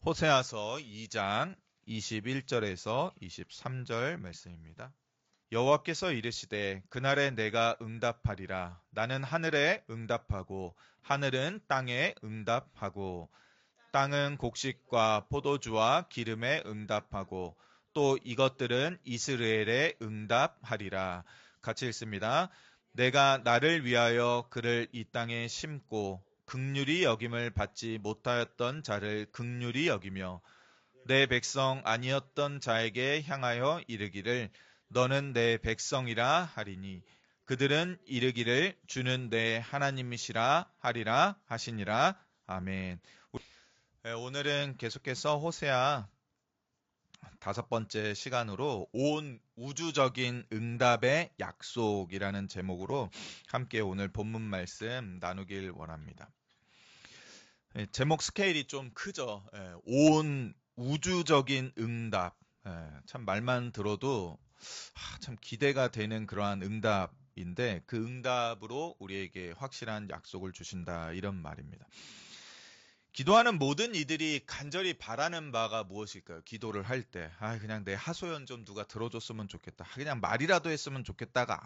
호세아서 2장 21절에서 23절 말씀입니다. 여호와께서 이르시되 그날에 내가 응답하리라. 나는 하늘에 응답하고 하늘은 땅에 응답하고 땅은 곡식과 포도주와 기름에 응답하고 또 이것들은 이스라엘에 응답하리라. 같이 읽습니다. 내가 나를 위하여 그를 이 땅에 심고 긍휼히 여김을 받지 못하였던 자를 긍휼히 여기며 내 백성 아니었던 자에게 향하여 이르기를 너는 내 백성이라 하리니 그들은 이르기를 주는 내 하나님이시라 하리라 하시니라. 아멘. 오늘은 계속해서 호세아 5번째 시간으로 온 우주적인 응답의 약속이라는 제목으로 함께 오늘 본문 말씀 나누길 원합니다. 제목 스케일이 좀 크죠. 온 우주적인 응답. 참 말만 들어도 참 기대가 되는 그러한 응답인데 그 응답으로 우리에게 확실한 약속을 주신다 이런 말입니다. 기도하는 모든 이들이 간절히 바라는 바가 무엇일까요? 기도를 할 때 그냥 내 하소연 좀 누가 들어줬으면 좋겠다. 그냥 말이라도 했으면 좋겠다가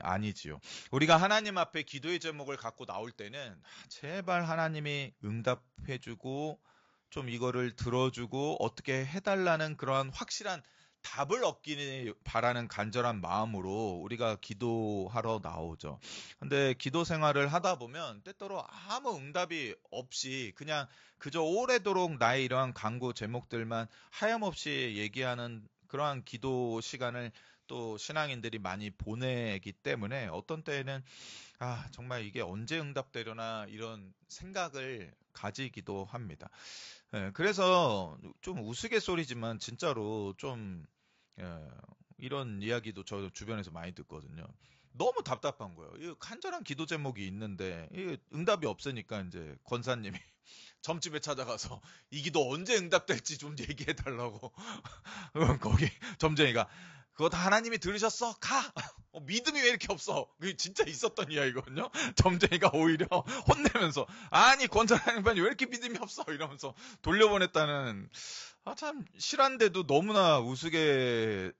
아니지요. 우리가 하나님 앞에 기도의 제목을 갖고 나올 때는 제발 하나님이 응답해주고 좀 이거를 들어주고 어떻게 해달라는 그러한 확실한 답을 얻기를 바라는 간절한 마음으로 우리가 기도하러 나오죠. 근데 기도 생활을 하다 보면 때때로 아무 응답이 없이 그냥 그저 오래도록 나의 이러한 간구 제목들만 하염없이 얘기하는 그러한 기도 시간을 또 신앙인들이 많이 보내기 때문에 어떤 때에는 정말 이게 언제 응답되려나 이런 생각을 가지기도 합니다. 그래서 좀 우스갯소리지만 진짜로 좀 이런 이야기도 저 주변에서 많이 듣거든요. 너무 답답한 거예요. 이 간절한 기도 제목이 있는데 응답이 없으니까 이제 권사님이 점집에 찾아가서 이 기도 언제 응답될지 좀 얘기해 달라고. 거기 점쟁이가 그거 다 하나님이 들으셨어? 가! 믿음이 왜 이렇게 없어? 그게 진짜 있었던 이야기거든요. 점쟁이가 오히려 혼내면서 아니 권사님이 왜 이렇게 믿음이 없어? 이러면서 돌려보냈다는 참 실한데도 너무나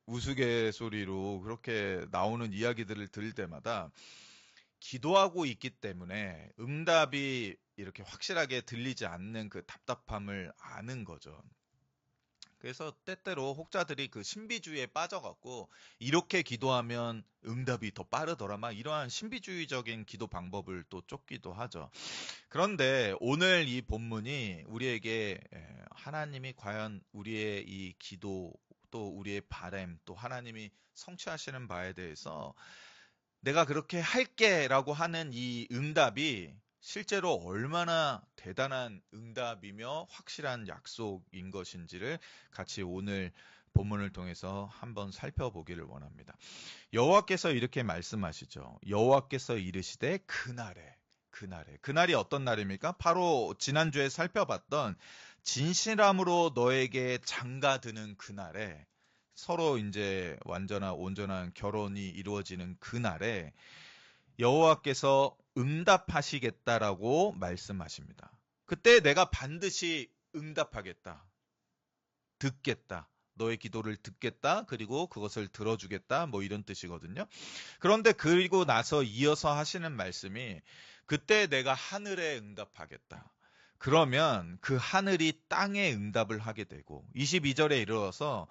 우스갯소리로 그렇게 나오는 이야기들을 들을 때마다 기도하고 있기 때문에 응답이 이렇게 확실하게 들리지 않는 그 답답함을 아는 거죠. 그래서 때때로 혹자들이 그 신비주의에 빠져갖고 이렇게 기도하면 응답이 더 빠르더라 막 이러한 신비주의적인 기도 방법을 또 쫓기도 하죠. 그런데 오늘 이 본문이 우리에게 하나님이 과연 우리의 이 기도 또 우리의 바램 또 하나님이 성취하시는 바에 대해서 내가 그렇게 할게라고 하는 이 응답이 실제로 얼마나 대단한 응답이며 확실한 약속인 것인지를 같이 오늘 본문을 통해서 한번 살펴보기를 원합니다. 여호와께서 이렇게 말씀하시죠. 여호와께서 이르시되 그날이 어떤 날입니까? 바로 지난주에 살펴봤던 진실함으로 너에게 장가드는 그날에 서로 이제 온전한 결혼이 이루어지는 그날에 여호와께서 응답하시겠다라고 말씀하십니다. 그때 내가 반드시 응답하겠다. 듣겠다. 너의 기도를 듣겠다. 그리고 그것을 들어주겠다. 뭐 이런 뜻이거든요. 그런데 그리고 나서 이어서 하시는 말씀이 그때 내가 하늘에 응답하겠다. 그러면 그 하늘이 땅에 응답을 하게 되고 22절에 이르러서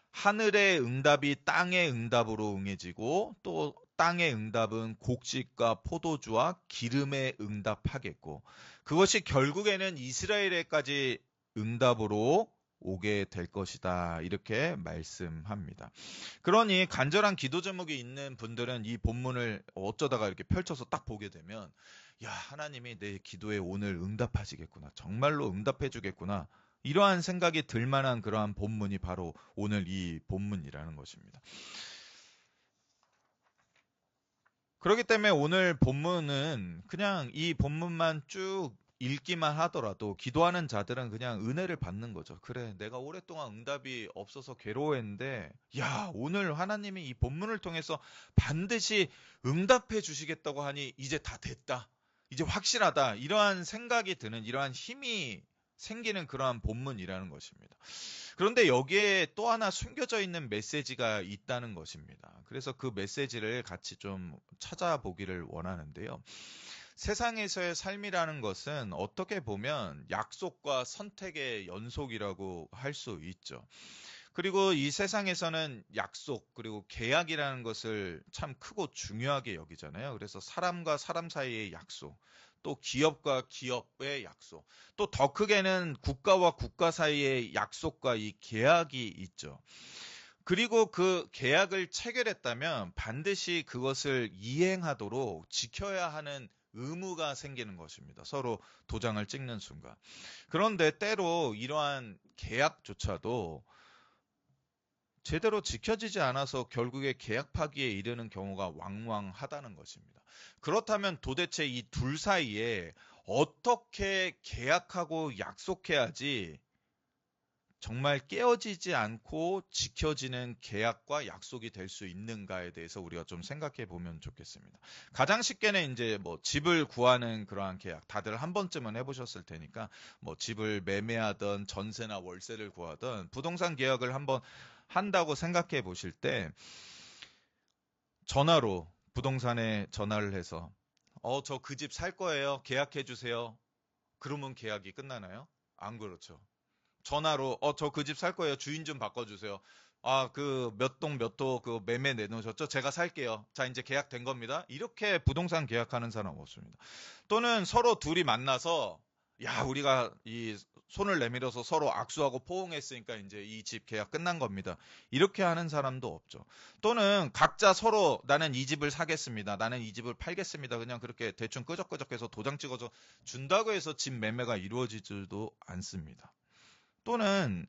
하늘의 응답이 땅의 응답으로 응해지고 또 땅의 응답은 곡식과 포도주와 기름에 응답하겠고 그것이 결국에는 이스라엘에까지 응답으로 오게 될 것이다. 이렇게 말씀합니다. 그러니 간절한 기도 제목이 있는 분들은 이 본문을 어쩌다가 이렇게 펼쳐서 딱 보게 되면 하나님이 내 기도에 오늘 응답하시겠구나. 정말로 응답해 주겠구나. 이러한 생각이 들 만한 그러한 본문이 바로 오늘 이 본문이라는 것입니다. 그렇기 때문에 오늘 본문은 그냥 이 본문만 쭉 읽기만 하더라도 기도하는 자들은 그냥 은혜를 받는 거죠. 그래, 내가 오랫동안 응답이 없어서 괴로워했는데 오늘 하나님이 이 본문을 통해서 반드시 응답해 주시겠다고 하니 이제 다 됐다. 이제 확실하다. 이러한 생각이 드는 이러한 힘이 생기는 그러한 본문이라는 것입니다. 그런데 여기에 또 하나 숨겨져 있는 메시지가 있다는 것입니다. 그래서 그 메시지를 같이 좀 찾아보기를 원하는데요. 세상에서의 삶이라는 것은 어떻게 보면 약속과 선택의 연속이라고 할 수 있죠. 그리고 이 세상에서는 약속 그리고 계약이라는 것을 참 크고 중요하게 여기잖아요. 그래서 사람과 사람 사이의 약속, 또 기업과 기업의 약속, 또 더 크게는 국가와 국가 사이의 약속과 이 계약이 있죠. 그리고 그 계약을 체결했다면 반드시 그것을 이행하도록 지켜야 하는 의무가 생기는 것입니다. 서로 도장을 찍는 순간. 그런데 때로 이러한 계약조차도 제대로 지켜지지 않아서 결국에 계약 파기에 이르는 경우가 왕왕하다는 것입니다. 그렇다면 도대체 이 둘 사이에 어떻게 계약하고 약속해야지 정말 깨어지지 않고 지켜지는 계약과 약속이 될 수 있는가에 대해서 우리가 좀 생각해 보면 좋겠습니다. 가장 쉽게는 이제 뭐 집을 구하는 그러한 계약, 다들 한 번쯤은 해보셨을 테니까 뭐 집을 매매하던 전세나 월세를 구하던 부동산 계약을 한번 한다고 생각해 보실 때 전화로 부동산에 전화를 해서 저 그 집 살 거예요. 계약해 주세요. 그러면 계약이 끝나나요? 안 그렇죠. 전화로 저 그 집 살 거예요. 주인 좀 바꿔주세요. 그 몇 동 몇 호 그 매매 내놓으셨죠? 제가 살게요. 자, 이제 계약된 겁니다. 이렇게 부동산 계약하는 사람 없습니다. 또는 서로 둘이 만나서 야, 우리가 이 손을 내밀어서 서로 악수하고 포옹했으니까 이제 이 집 계약 끝난 겁니다. 이렇게 하는 사람도 없죠. 또는 각자 서로 나는 이 집을 사겠습니다. 나는 이 집을 팔겠습니다. 그냥 그렇게 대충 끄적끄적해서 도장 찍어서 준다고 해서 집 매매가 이루어지지도 않습니다. 또는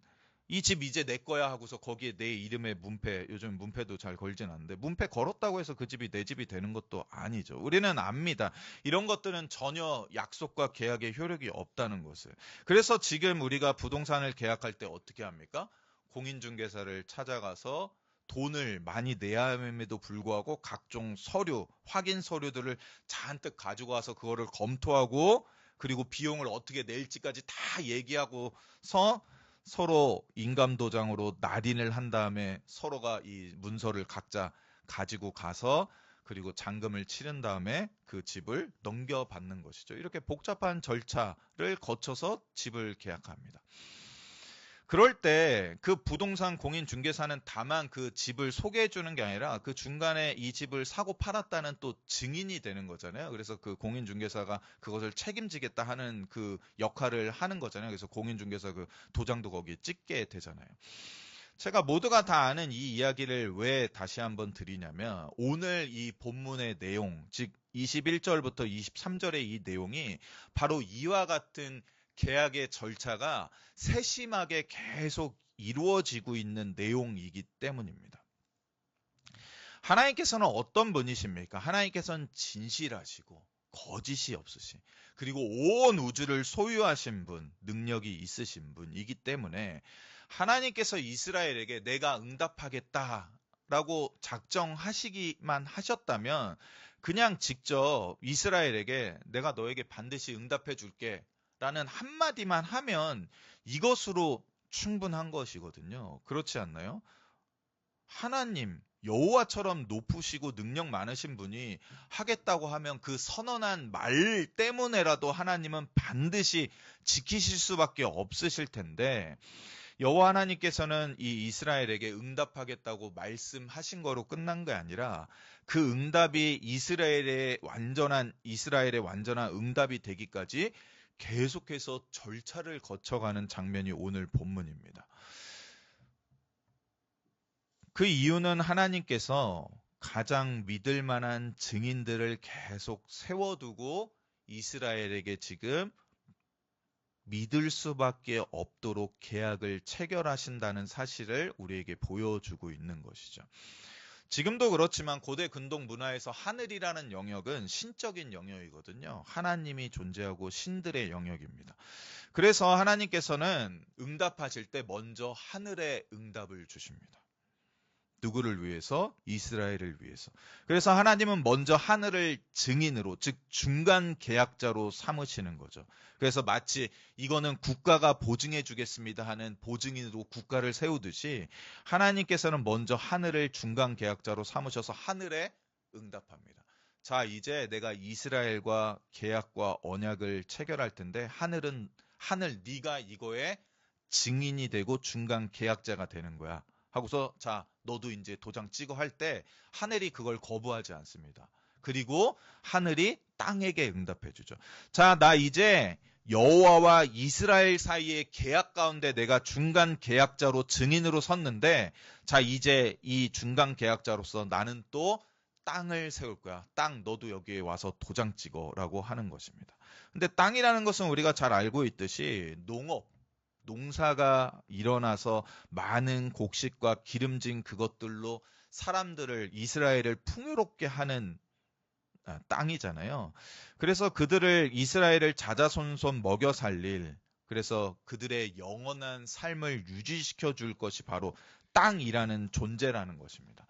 이 집 이제 내 거야 하고서 거기에 내 이름의 문패, 요즘 문패도 잘 걸진 않는데 문패 걸었다고 해서 그 집이 내 집이 되는 것도 아니죠. 우리는 압니다. 이런 것들은 전혀 약속과 계약의 효력이 없다는 것을. 그래서 지금 우리가 부동산을 계약할 때 어떻게 합니까? 공인중개사를 찾아가서 돈을 많이 내야 함에도 불구하고 각종 서류, 확인 서류들을 잔뜩 가지고 와서 그거를 검토하고 그리고 비용을 어떻게 낼지까지 다 얘기하고서 서로 인감도장으로 날인을 한 다음에 서로가 이 문서를 각자 가지고 가서 그리고 잔금을 치른 다음에 그 집을 넘겨받는 것이죠. 이렇게 복잡한 절차를 거쳐서 집을 계약합니다. 그럴 때 그 부동산 공인중개사는 다만 그 집을 소개해 주는 게 아니라 그 중간에 이 집을 사고 팔았다는 또 증인이 되는 거잖아요. 그래서 그 공인중개사가 그것을 책임지겠다 하는 그 역할을 하는 거잖아요. 그래서 공인중개사 그 도장도 거기에 찍게 되잖아요. 제가 모두가 다 아는 이 이야기를 왜 다시 한번 드리냐면 오늘 이 본문의 내용, 즉 21절부터 23절의 이 내용이 바로 이와 같은 계약의 절차가 세심하게 계속 이루어지고 있는 내용이기 때문입니다. 하나님께서는 어떤 분이십니까? 하나님께서는 진실하시고 거짓이 없으신 그리고 온 우주를 소유하신 분, 능력이 있으신 분이기 때문에 하나님께서 이스라엘에게 내가 응답하겠다라고 작정하시기만 하셨다면 그냥 직접 이스라엘에게 내가 너에게 반드시 응답해 줄게 라는 한마디만 하면 이것으로 충분한 것이거든요. 그렇지 않나요? 하나님, 여호와처럼 높으시고 능력 많으신 분이 하겠다고 하면 그 선언한 말 때문에라도 하나님은 반드시 지키실 수밖에 없으실 텐데 여호와 하나님께서는 이 이스라엘에게 응답하겠다고 말씀하신 거로 끝난 게 아니라 그 응답이 이스라엘의 완전한 응답이 되기까지 계속해서 절차를 거쳐가는 장면이 오늘 본문입니다. 그 이유는 하나님께서 가장 믿을 만한 증인들을 계속 세워두고 이스라엘에게 지금 믿을 수밖에 없도록 계약을 체결하신다는 사실을 우리에게 보여주고 있는 것이죠. 지금도 그렇지만 고대 근동 문화에서 하늘이라는 영역은 신적인 영역이거든요. 하나님이 존재하고 신들의 영역입니다. 그래서 하나님께서는 응답하실 때 먼저 하늘의 응답을 주십니다. 누구를 위해서? 이스라엘을 위해서. 그래서 하나님은 먼저 하늘을 증인으로, 즉 중간 계약자로 삼으시는 거죠. 그래서 마치 이거는 국가가 보증해 주겠습니다 하는 보증인으로 국가를 세우듯이 하나님께서는 먼저 하늘을 중간 계약자로 삼으셔서 하늘에 응답합니다. 자, 이제 내가 이스라엘과 계약과 언약을 체결할 텐데 하늘 네가 이거에 증인이 되고 중간 계약자가 되는 거야. 하고서 자, 너도 이제 도장 찍어 할 때 하늘이 그걸 거부하지 않습니다. 그리고 하늘이 땅에게 응답해 주죠. 자, 나 이제 여호와와 이스라엘 사이의 계약 가운데 내가 중간 계약자로 증인으로 섰는데, 자, 이제 이 중간 계약자로서 나는 또 땅을 세울 거야. 땅, 너도 여기에 와서 도장 찍어라고 하는 것입니다. 근데 땅이라는 것은 우리가 잘 알고 있듯이 농사가 일어나서 많은 곡식과 기름진 그것들로 사람들을, 이스라엘을 풍요롭게 하는 땅이잖아요. 그래서 그들을, 이스라엘을 자자손손 먹여 살릴, 그래서 그들의 영원한 삶을 유지시켜 줄 것이 바로 땅이라는 존재라는 것입니다.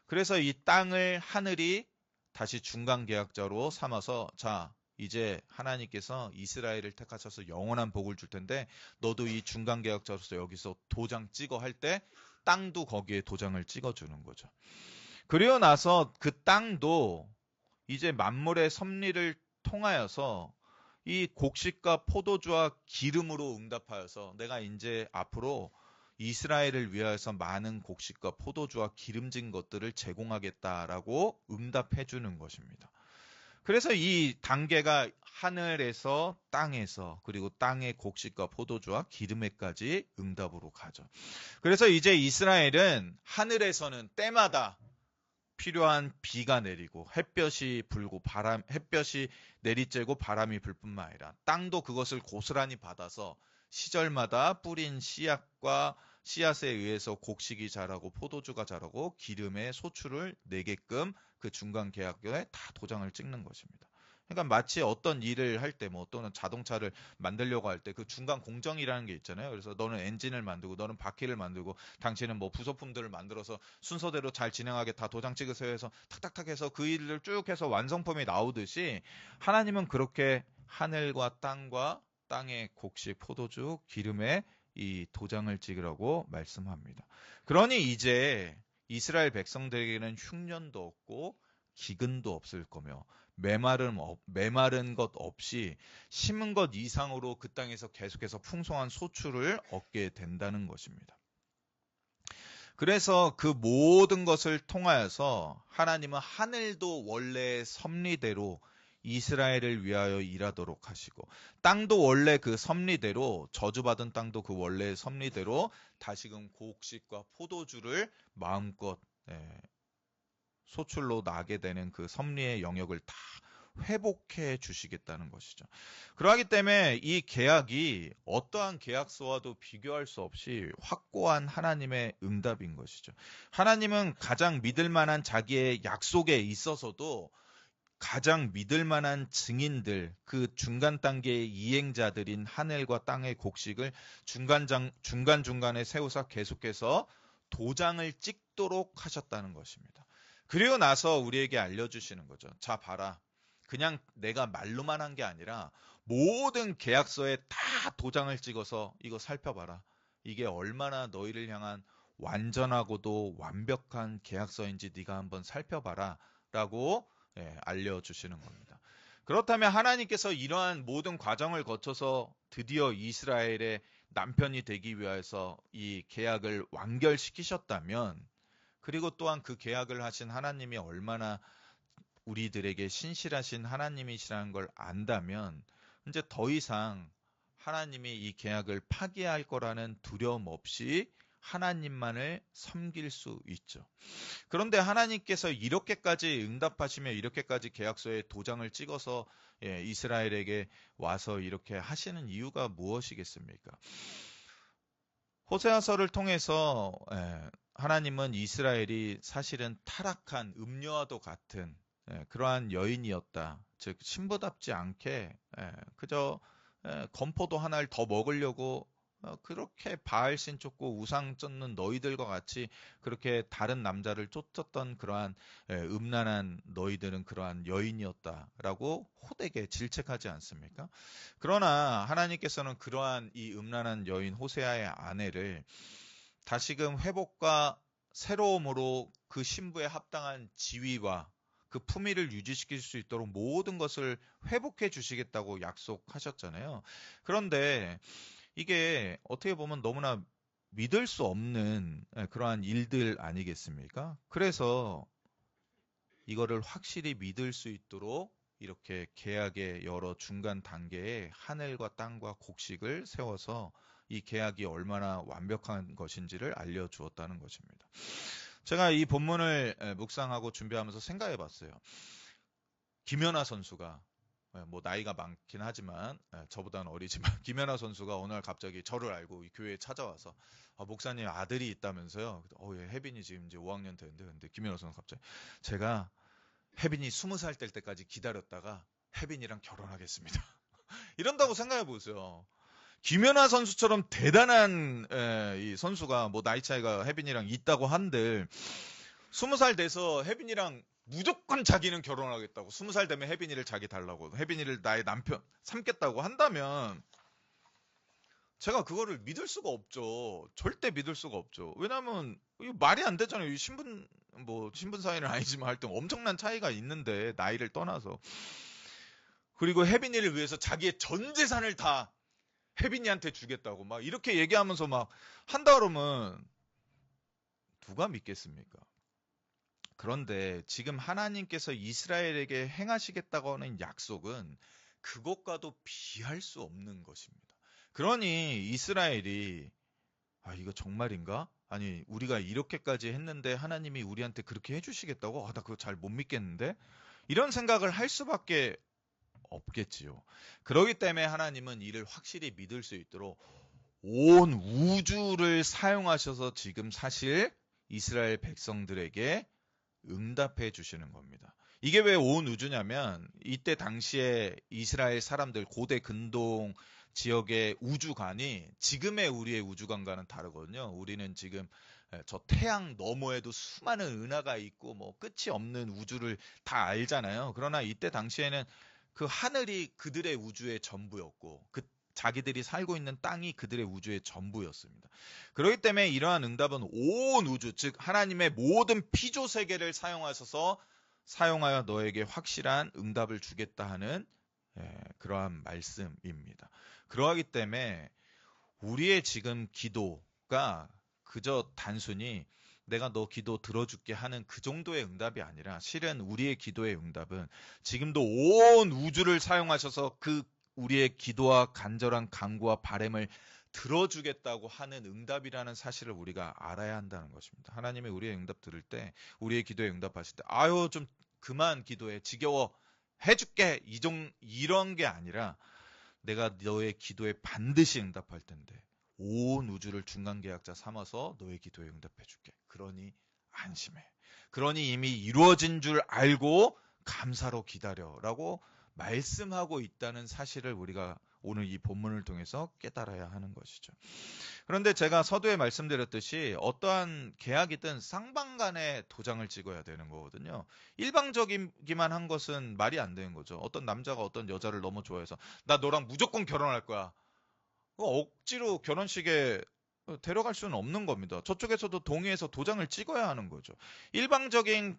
그래서 이 땅을 하늘이 다시 중간 계약자로 삼아서, 자, 이제 하나님께서 이스라엘을 택하셔서 영원한 복을 줄 텐데 너도 이 중간 계약자로서 여기서 도장 찍어 할 때 땅도 거기에 도장을 찍어 주는 거죠. 그리고 나서 그 땅도 이제 만물의 섭리를 통하여서 이 곡식과 포도주와 기름으로 응답하여서 내가 이제 앞으로 이스라엘을 위하여서 많은 곡식과 포도주와 기름진 것들을 제공하겠다라고 응답해 주는 것입니다. 그래서 이 단계가 하늘에서 땅에서, 그리고 땅의 곡식과 포도주와 기름에까지 응답으로 가죠. 그래서 이제 이스라엘은 하늘에서는 때마다 필요한 비가 내리고 햇볕이 불고 햇볕이 내리쬐고 바람이 불 뿐만 아니라 땅도 그것을 고스란히 받아서 시절마다 뿌린 씨앗에 의해서 곡식이 자라고 포도주가 자라고 기름의 소출을 내게끔 그 중간 계약에 다 도장을 찍는 것입니다. 그러니까 마치 어떤 일을 할 때, 또는 자동차를 만들려고 할 때 그 중간 공정이라는 게 있잖아요. 그래서 너는 엔진을 만들고, 너는 바퀴를 만들고, 당신은 부속품들을 만들어서 순서대로 잘 진행하게 다 도장 찍으세요 해서 탁탁탁 해서 그 일을 쭉 해서 완성품이 나오듯이 하나님은 그렇게 하늘과 땅과 땅의 곡식, 포도주, 기름에 이 도장을 찍으라고 말씀합니다. 그러니 이제 이스라엘 백성들에게는 흉년도 없고 기근도 없을 거며 메마른 것 없이 심은 것 이상으로 그 땅에서 계속해서 풍성한 소출을 얻게 된다는 것입니다. 그래서 그 모든 것을 통하여서 하나님은 하늘도 원래 섭리대로 이스라엘을 위하여 일하도록 하시고, 땅도 원래 그 섭리대로, 저주받은 땅도 그 원래 섭리대로 다시금 곡식과 포도주를 마음껏 소출로 나게 되는 그 섭리의 영역을 다 회복해 주시겠다는 것이죠. 그러하기 때문에 이 계약이 어떠한 계약서와도 비교할 수 없이 확고한 하나님의 응답인 것이죠. 하나님은 가장 믿을 만한 자기의 약속에 있어서도 가장 믿을 만한 증인들, 그 중간 단계의 이행자들인 하늘과 땅의 곡식을 중간중간에 세우사 계속해서 도장을 찍도록 하셨다는 것입니다. 그리고 나서 우리에게 알려주시는 거죠. 자, 봐라. 그냥 내가 말로만 한 게 아니라 모든 계약서에 다 도장을 찍어서 이거 살펴봐라. 이게 얼마나 너희를 향한 완전하고도 완벽한 계약서인지 네가 한번 살펴봐라 라고 알려주시는 겁니다. 그렇다면 하나님께서 이러한 모든 과정을 거쳐서 드디어 이스라엘의 남편이 되기 위해서 이 계약을 완결시키셨다면, 그리고 또한 그 계약을 하신 하나님이 얼마나 우리들에게 신실하신 하나님이시라는 걸 안다면 이제 더 이상 하나님이 이 계약을 파기할 거라는 두려움 없이 하나님만을 섬길 수 있죠. 그런데 하나님께서 이렇게까지 응답하시며 이렇게까지 계약서에 도장을 찍어서 이스라엘에게 와서 이렇게 하시는 이유가 무엇이겠습니까? 호세아서를 통해서 하나님은 이스라엘이 사실은 타락한 음녀와도 같은 그러한 여인이었다. 즉 신부답지 않게 그저 건포도 하나를 더 먹으려고 그렇게 바알신 쫓고 우상 쫓는 너희들과 같이 그렇게 다른 남자를 쫓았던 그러한 음란한 너희들은 그러한 여인이었다라고 호되게 질책하지 않습니까? 그러나 하나님께서는 그러한 이 음란한 여인 호세아의 아내를 다시금 회복과 새로움으로 그 신부에 합당한 지위와 그 품위를 유지시킬 수 있도록 모든 것을 회복해 주시겠다고 약속하셨잖아요. 그런데 이게 어떻게 보면 너무나 믿을 수 없는 그러한 일들 아니겠습니까? 그래서 이거를 확실히 믿을 수 있도록 이렇게 계약의 여러 중간 단계에 하늘과 땅과 곡식을 세워서 이 계약이 얼마나 완벽한 것인지를 알려주었다는 것입니다. 제가 이 본문을 묵상하고 준비하면서 생각해 봤어요. 김연아 선수가 뭐 나이가 많긴 하지만 저보다는 어리지만 김연아 선수가 어느 날 갑자기 저를 알고 이 교회에 찾아와서 목사님 아들이 있다면서요. 예, 혜빈이 지금 이제 5학년 됐는데 근데 김연아 선수 갑자기 제가 혜빈이 20살 될 때까지 기다렸다가 혜빈이랑 결혼하겠습니다. 이런다고 생각해 보세요. 김연아 선수처럼 대단한 이 선수가 뭐 나이 차이가 혜빈이랑 있다고 한들 20살 돼서 혜빈이랑 무조건 자기는 결혼하겠다고 20살 되면 혜빈이를 자기 달라고 혜빈이를 나의 남편 삼겠다고 한다면 제가 그거를 믿을 수가 없죠. 절대 믿을 수가 없죠. 왜냐하면 이거 말이 안 되잖아요. 신분 사이는 아니지만 하여튼 엄청난 차이가 있는데 나이를 떠나서 그리고 혜빈이를 위해서 자기의 전 재산을 다 혜빈이한테 주겠다고 막 이렇게 얘기하면서 막 한다 그러면 누가 믿겠습니까? 그런데 지금 하나님께서 이스라엘에게 행하시겠다고 하는 약속은 그것과도 비할 수 없는 것입니다. 그러니 이스라엘이 이거 정말인가? 아니 우리가 이렇게까지 했는데 하나님이 우리한테 그렇게 해주시겠다고? 나 그거 잘 못 믿겠는데? 이런 생각을 할 수밖에 없겠지요. 그렇기 때문에 하나님은 이를 확실히 믿을 수 있도록 온 우주를 사용하셔서 지금 사실 이스라엘 백성들에게 응답해 주시는 겁니다. 이게 왜 온 우주냐면 이때 당시에 이스라엘 사람들 고대 근동 지역의 우주관이 지금의 우리의 우주관과는 다르거든요. 우리는 지금 저 태양 너머에도 수많은 은하가 있고 뭐 끝이 없는 우주를 다 알잖아요. 그러나 이때 당시에는 그 하늘이 그들의 우주의 전부였고 자기들이 살고 있는 땅이 그들의 우주의 전부였습니다. 그렇기 때문에 이러한 응답은 온 우주, 즉 하나님의 모든 피조 세계를 사용하여 너에게 확실한 응답을 주겠다 하는 그러한 말씀입니다. 그러하기 때문에 우리의 지금 기도가 그저 단순히 내가 너 기도 들어줄게 하는 그 정도의 응답이 아니라 실은 우리의 기도의 응답은 지금도 온 우주를 사용하셔서 그 우리의 기도와 간절한 간구와 바람을 들어주겠다고 하는 응답이라는 사실을 우리가 알아야 한다는 것입니다. 하나님이 우리의 응답 들을 때 우리의 기도에 응답하실 때 좀 그만 기도해 지겨워 해줄게 이런 게 아니라 내가 너의 기도에 반드시 응답할 텐데 온 우주를 중간계약자 삼아서 너의 기도에 응답해줄게. 그러니 안심해. 그러니 이미 이루어진 줄 알고 감사로 기다려라고 말씀하고 있다는 사실을 우리가 오늘 이 본문을 통해서 깨달아야 하는 것이죠. 그런데 제가 서두에 말씀드렸듯이 어떠한 계약이든 쌍방간에 도장을 찍어야 되는 거거든요. 일방적이기만 한 것은 말이 안 되는 거죠. 어떤 남자가 어떤 여자를 너무 좋아해서 나 너랑 무조건 결혼할 거야. 억지로 결혼식에 데려갈 수는 없는 겁니다. 저쪽에서도 동의해서 도장을 찍어야 하는 거죠. 일방적인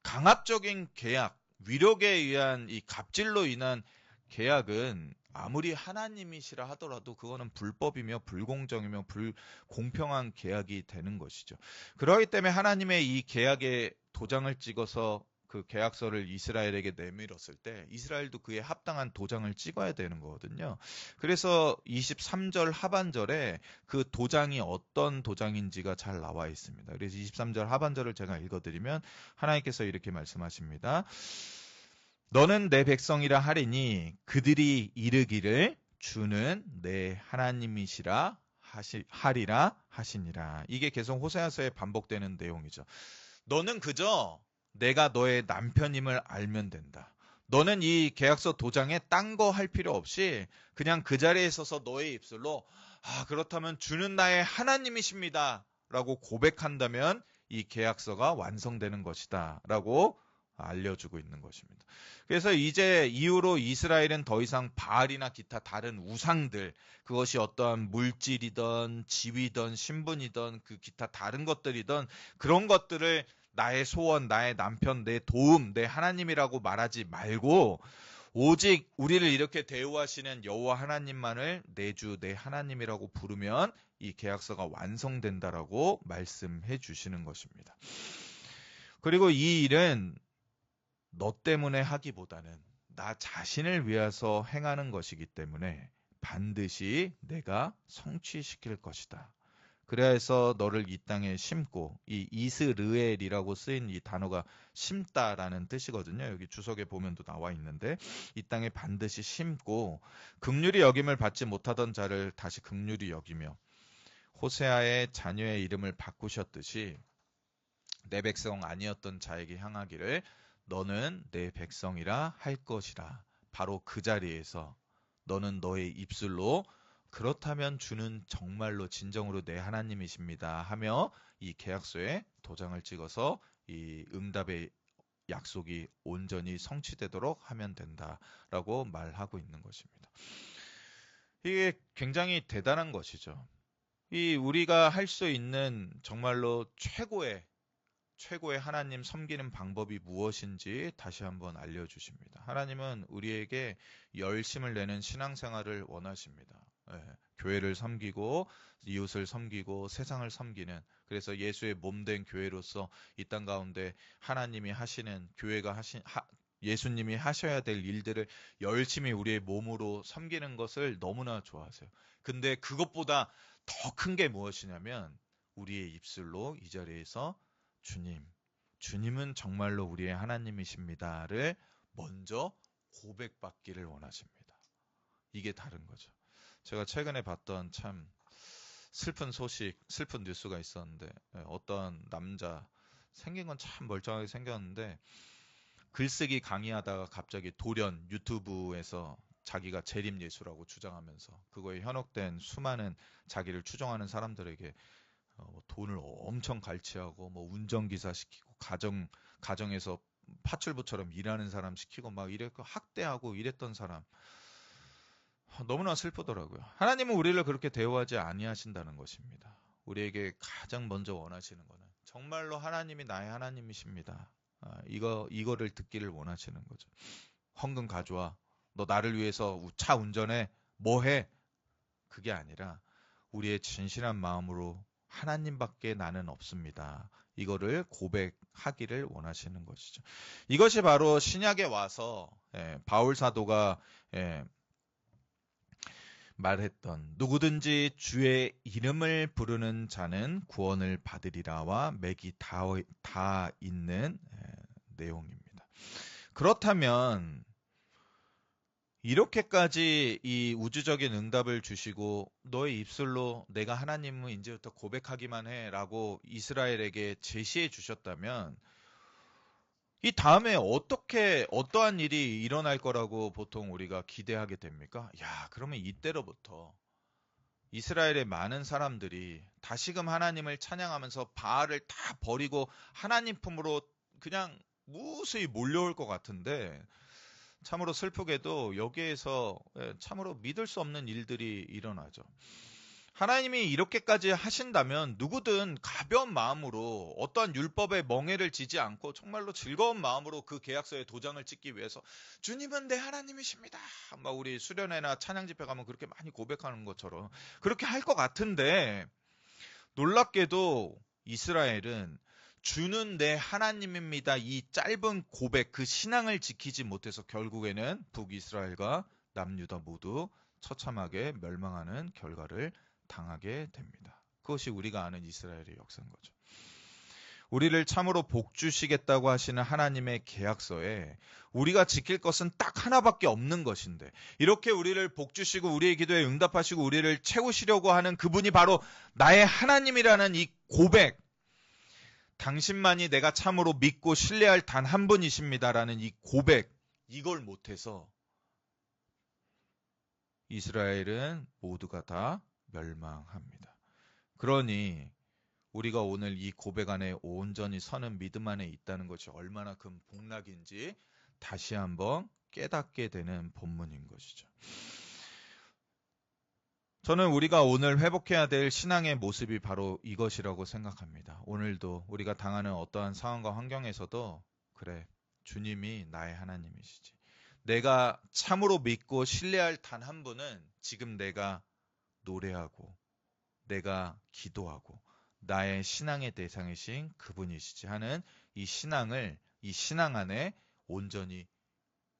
강압적인 계약, 위력에 의한 이 갑질로 인한 계약은 아무리 하나님이시라 하더라도 그거는 불법이며 불공정이며 불공평한 계약이 되는 것이죠. 그렇기 때문에 하나님의 이 계약에 도장을 찍어서 그 계약서를 이스라엘에게 내밀었을 때 이스라엘도 그에 합당한 도장을 찍어야 되는 거거든요. 그래서 23절 하반절에 그 도장이 어떤 도장인지가 잘 나와 있습니다. 그래서 23절 하반절을 제가 읽어드리면 하나님께서 이렇게 말씀하십니다. 너는 내 백성이라 하리니 그들이 이르기를 주는 내 하나님이시라 하리라 하시니라. 이게 계속 호세아서에 반복되는 내용이죠. 너는 그저 내가 너의 남편임을 알면 된다. 너는 이 계약서 도장에 딴 거 할 필요 없이 그냥 그 자리에 서서 너의 입술로 그렇다면 주는 나의 하나님이십니다 라고 고백한다면 이 계약서가 완성되는 것이다 라고 알려주고 있는 것입니다. 그래서 이제 이후로 이스라엘은 더 이상 바알이나 기타 다른 우상들, 그것이 어떠한 물질이든 지위든 신분이든 그 기타 다른 것들이든 그런 것들을 나의 소원, 나의 남편, 내 도움, 내 하나님이라고 말하지 말고 오직 우리를 이렇게 대우하시는 여호와 하나님만을 내 주, 내 하나님이라고 부르면 이 계약서가 완성된다라고 말씀해 주시는 것입니다. 그리고 이 일은 너 때문에 하기보다는 나 자신을 위해서 행하는 것이기 때문에 반드시 내가 성취시킬 것이다. 그래야 해서 너를 이 땅에 심고, 이 이스르엘이라고 쓰인 이 단어가 심다라는 뜻이거든요. 여기 주석에 보면도 나와 있는데 이 땅에 반드시 심고 긍휼히 여김을 받지 못하던 자를 다시 긍휼히 여기며 호세아의 자녀의 이름을 바꾸셨듯이 내 백성 아니었던 자에게 향하기를 너는 내 백성이라 할 것이라. 바로 그 자리에서 너는 너의 입술로 그렇다면 주는 정말로 진정으로 내 하나님이십니다 하며 이 계약서에 도장을 찍어서 이 응답의 약속이 온전히 성취되도록 하면 된다라고 말하고 있는 것입니다. 이게 굉장히 대단한 것이죠. 이 우리가 할 수 있는 정말로 최고의 하나님 섬기는 방법이 무엇인지 다시 한번 알려주십니다. 하나님은 우리에게 열심을 내는 신앙생활을 원하십니다. 교회를 섬기고 이웃을 섬기고 세상을 섬기는, 그래서 예수의 몸된 교회로서 이 땅 가운데 하나님이 하시는, 교회가 예수님이 하셔야 될 일들을 열심히 우리의 몸으로 섬기는 것을 너무나 좋아하세요. 근데 그것보다 더 큰 게 무엇이냐면 우리의 입술로 이 자리에서 주님은 정말로 우리의 하나님이십니다를 먼저 고백받기를 원하십니다. 이게 다른 거죠. 제가 최근에 봤던 참 슬픈 뉴스가 있었는데 어떤 남자, 생긴 건 참 멀쩡하게 생겼는데 글쓰기 강의하다가 갑자기 돌연 유튜브에서 자기가 재림예수라고 주장하면서 그거에 현혹된 수많은 자기를 추종하는 사람들에게 돈을 엄청 갈취하고 운전기사 시키고 가정에서 파출부처럼 일하는 사람 시키고 막 이랬고 학대하고 이랬던 사람, 너무나 슬프더라고요. 하나님은 우리를 그렇게 대우하지 아니하신다는 것입니다. 우리에게 가장 먼저 원하시는 거는 정말로 하나님이 나의 하나님이십니다. 이거를 듣기를 원하시는 거죠. 헌금 가져와. 너 나를 위해서 차 운전해. 뭐 해? 그게 아니라 우리의 진실한 마음으로 하나님밖에 나는 없습니다. 이거를 고백하기를 원하시는 것이죠. 이것이 바로 신약에 와서 바울 사도가 말했던 누구든지 주의 이름을 부르는 자는 구원을 받으리라와 맥이 다 있는 내용입니다. 그렇다면 이렇게까지 이 우주적인 응답을 주시고 너의 입술로 내가 하나님은 이제부터 고백하기만 해라고 이스라엘에게 제시해 주셨다면 이 다음에 어떠한 일이 일어날 거라고 보통 우리가 기대하게 됩니까? 그러면 이때로부터 이스라엘의 많은 사람들이 다시금 하나님을 찬양하면서 바알을 다 버리고 하나님 품으로 그냥 무수히 몰려올 것 같은데 참으로 슬프게도 여기에서 참으로 믿을 수 없는 일들이 일어나죠. 하나님이 이렇게까지 하신다면 누구든 가벼운 마음으로 어떠한 율법에 멍해를 지지 않고 정말로 즐거운 마음으로 그 계약서에 도장을 찍기 위해서 주님은 내 하나님이십니다. 우리 수련회나 찬양 집회 가면 그렇게 많이 고백하는 것처럼 그렇게 할 것 같은데 놀랍게도 이스라엘은 주는 내 하나님입니다. 이 짧은 고백, 그 신앙을 지키지 못해서 결국에는 북이스라엘과 남유다 모두 처참하게 멸망하는 결과를 당하게 됩니다. 그것이 우리가 아는 이스라엘의 역사인 거죠. 우리를 참으로 복주시겠다고 하시는 하나님의 계약서에 우리가 지킬 것은 딱 하나밖에 없는 것인데 이렇게 우리를 복주시고 우리의 기도에 응답하시고 우리를 채우시려고 하는 그분이 바로 나의 하나님이라는 이 고백, 당신만이 내가 참으로 믿고 신뢰할 단 한 분이십니다라는 이 고백, 이걸 못해서 이스라엘은 모두가 다 멸망합니다. 그러니 우리가 오늘 이 고백 안에 온전히 서는 믿음 안에 있다는 것이 얼마나 큰 복락인지 다시 한번 깨닫게 되는 본문인 것이죠. 저는 우리가 오늘 회복해야 될 신앙의 모습이 바로 이것이라고 생각합니다. 오늘도 우리가 당하는 어떠한 상황과 환경에서도 그래, 주님이 나의 하나님이시지. 내가 참으로 믿고 신뢰할 단 한 분은 지금 내가 노래하고 내가 기도하고 나의 신앙의 대상이신 그분이시지 하는 이 신앙 안에 온전히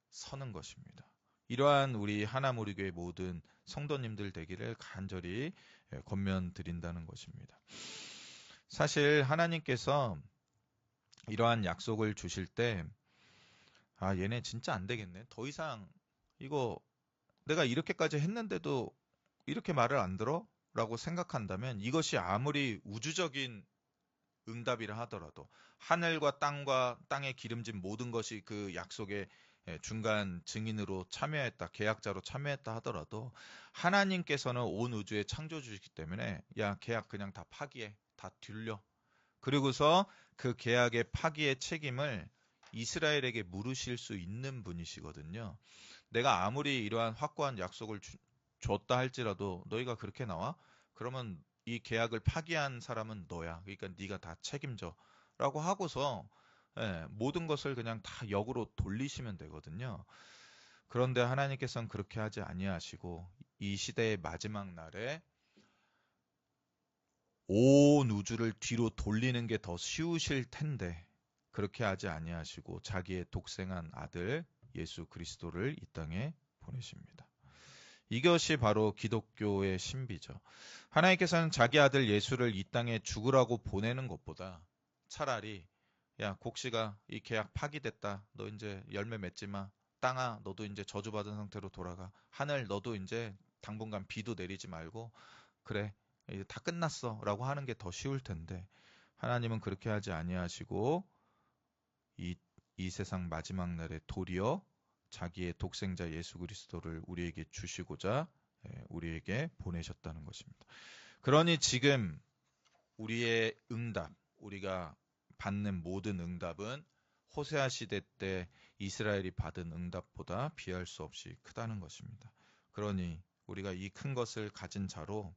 서는 것입니다. 이러한 우리 하나무리교회 모든 성도님들 되기를 간절히 권면드린다는 것입니다. 사실 하나님께서 이러한 약속을 주실 때 얘네 진짜 안 되겠네. 더 이상 이거 내가 이렇게까지 했는데도 이렇게 말을 안 들어? 라고 생각한다면 이것이 아무리 우주적인 응답이라 하더라도 하늘과 땅과 땅에 기름진 모든 것이 그 약속의 중간 증인으로 참여했다, 계약자로 참여했다 하더라도 하나님께서는 온 우주의 창조주이기 때문에 야, 계약 그냥 다 파기해, 다 뒤려. 그리고서 그 계약의 파기의 책임을 이스라엘에게 물으실 수 있는 분이시거든요. 내가 아무리 이러한 확고한 약속을 줬다 할지라도 너희가 그렇게 나와? 그러면 이 계약을 파기한 사람은 너야. 그러니까 네가 다 책임져. 라고 하고서 모든 것을 그냥 다 역으로 돌리시면 되거든요. 그런데 하나님께서는 그렇게 하지 아니하시고 이 시대의 마지막 날에 온 우주를 뒤로 돌리는 게 더 쉬우실 텐데 그렇게 하지 아니하시고 자기의 독생한 아들 예수 그리스도를 이 땅에 보내십니다. 이것이 바로 기독교의 신비죠. 하나님께서는 자기 아들 예수를 이 땅에 죽으라고 보내는 것보다 차라리 야, 곡씨가 이 계약 파기됐다. 너 이제 열매 맺지 마. 땅아, 너도 이제 저주받은 상태로 돌아가. 하늘, 너도 이제 당분간 비도 내리지 말고 그래, 이제 다 끝났어. 라고 하는 게 더 쉬울 텐데 하나님은 그렇게 하지 아니하시고 이 세상 마지막 날에 도리어 자기의 독생자 예수 그리스도를 우리에게 주시고자 우리에게 보내셨다는 것입니다. 그러니 지금 우리의 응답, 우리가 받는 모든 응답은 호세아 시대 때 이스라엘이 받은 응답보다 비할 수 없이 크다는 것입니다. 그러니 우리가 이 큰 것을 가진 자로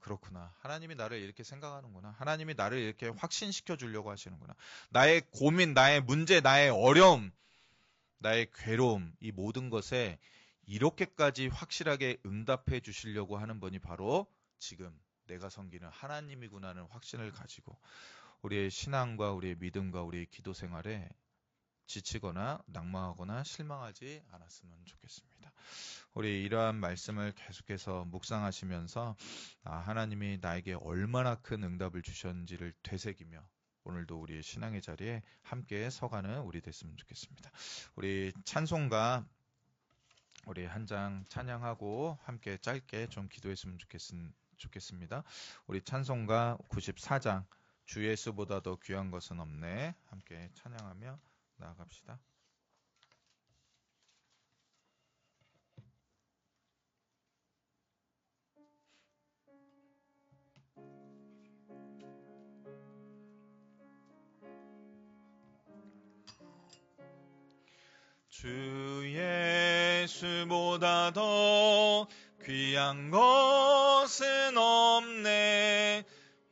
그렇구나. 하나님이 나를 이렇게 생각하는구나. 하나님이 나를 이렇게 확신시켜 주려고 하시는구나. 나의 고민, 나의 문제, 나의 어려움, 나의 괴로움, 이 모든 것에 이렇게까지 확실하게 응답해 주시려고 하는 분이 바로 지금 내가 섬기는 하나님이구나 하는 확신을 가지고 우리의 신앙과 우리의 믿음과 우리의 기도 생활에 지치거나 낙망하거나 실망하지 않았으면 좋겠습니다. 우리 이러한 말씀을 계속해서 묵상하시면서 하나님이 나에게 얼마나 큰 응답을 주셨는지를 되새기며 오늘도 우리의 신앙의 자리에 함께 서가는 우리 됐으면 좋겠습니다. 우리 찬송가 우리 한 장 찬양하고 함께 짧게 좀 기도했으면 좋겠습니다. 우리 찬송가 94장 주 예수보다 더 귀한 것은 없네. 함께 찬양하며 나아갑시다. 주 예수보다 더 귀한 것은 없네.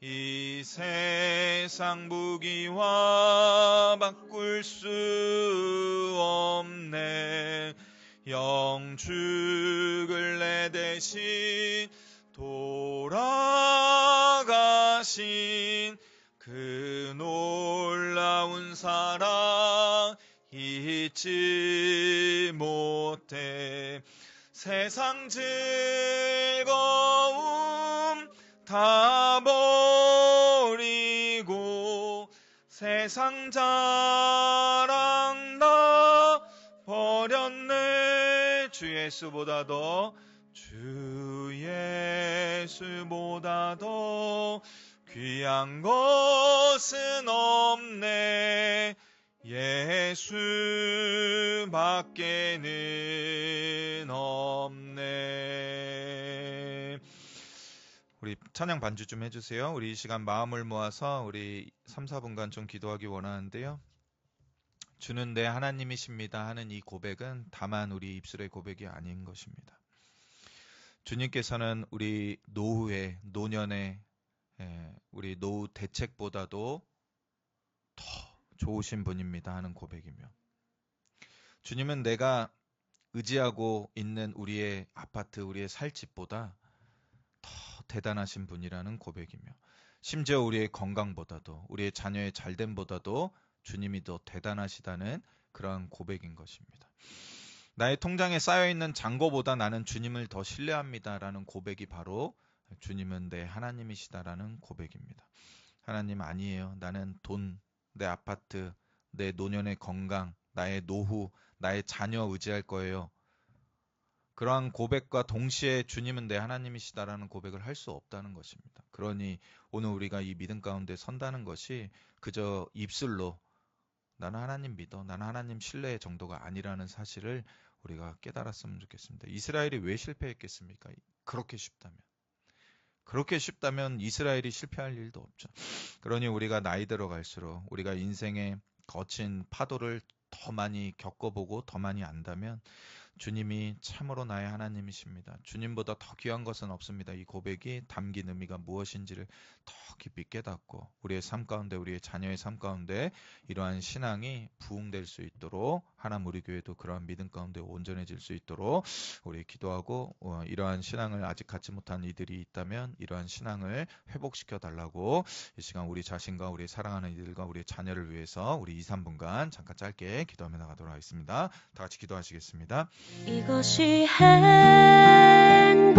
이 세상 부귀와 바꿀 수 없네. 영축을 내 대신 돌아가신 그 놀라운 사랑 잊지 못해. 세상 즐거움 다 버리고 세상 자랑 다 버렸네. 주 예수보다 더 귀한 것은 없네. 예수밖에는 없네. 우리 찬양 반주 좀 해주세요. 우리 이 시간 마음을 모아서 우리 3, 4분간 좀 기도하기 원하는데요. 주는 내 하나님이십니다 하는 이 고백은 다만 우리 입술의 고백이 아닌 것입니다. 주님께서는 우리 노후의, 노년의 우리 노후 대책보다도 더 좋으신 분입니다 하는 고백이며, 주님은 내가 의지하고 있는 우리의 아파트, 우리의 살 집보다 더 대단하신 분이라는 고백이며, 심지어 우리의 건강보다도, 우리의 자녀의 잘됨보다도 주님이 더 대단하시다는 그러한 고백인 것입니다. 나의 통장에 쌓여있는 잔고보다 나는 주님을 더 신뢰합니다라는 고백이 바로 주님은 내 하나님이시다라는 고백입니다. 하나님 아니에요. 나는 돈, 내 아파트, 내 노년의 건강, 나의 노후, 나의 자녀 의지할 거예요. 그러한 고백과 동시에 주님은 내 하나님이시다라는 고백을 할 수 없다는 것입니다. 그러니 오늘 우리가 이 믿음 가운데 선다는 것이 그저 입술로 나는 하나님 믿어, 나는 하나님 신뢰의 정도가 아니라는 사실을 우리가 깨달았으면 좋겠습니다. 이스라엘이 왜 실패했겠습니까? 그렇게 쉽다면 이스라엘이 실패할 일도 없죠. 그러니 우리가 나이 들어갈수록 우리가 인생의 거친 파도를 더 많이 겪어보고 더 많이 안다면 주님이 참으로 나의 하나님이십니다. 주님보다 더 귀한 것은 없습니다. 이 고백이 담긴 의미가 무엇인지를 더 깊이 깨닫고 우리의 삶 가운데, 우리의 자녀의 삶 가운데 이러한 신앙이 부흥될 수 있도록, 하나님 우리 교회도 그러한 믿음 가운데 온전해질 수 있도록 우리 기도하고, 이러한 신앙을 아직 갖지 못한 이들이 있다면 이러한 신앙을 회복시켜 달라고 이 시간 우리 자신과 우리 사랑하는 이들과 우리 자녀를 위해서 우리 2, 3분간 잠깐 짧게 기도하며 나가도록 하겠습니다. 다 같이 기도하시겠습니다. 이것이 행복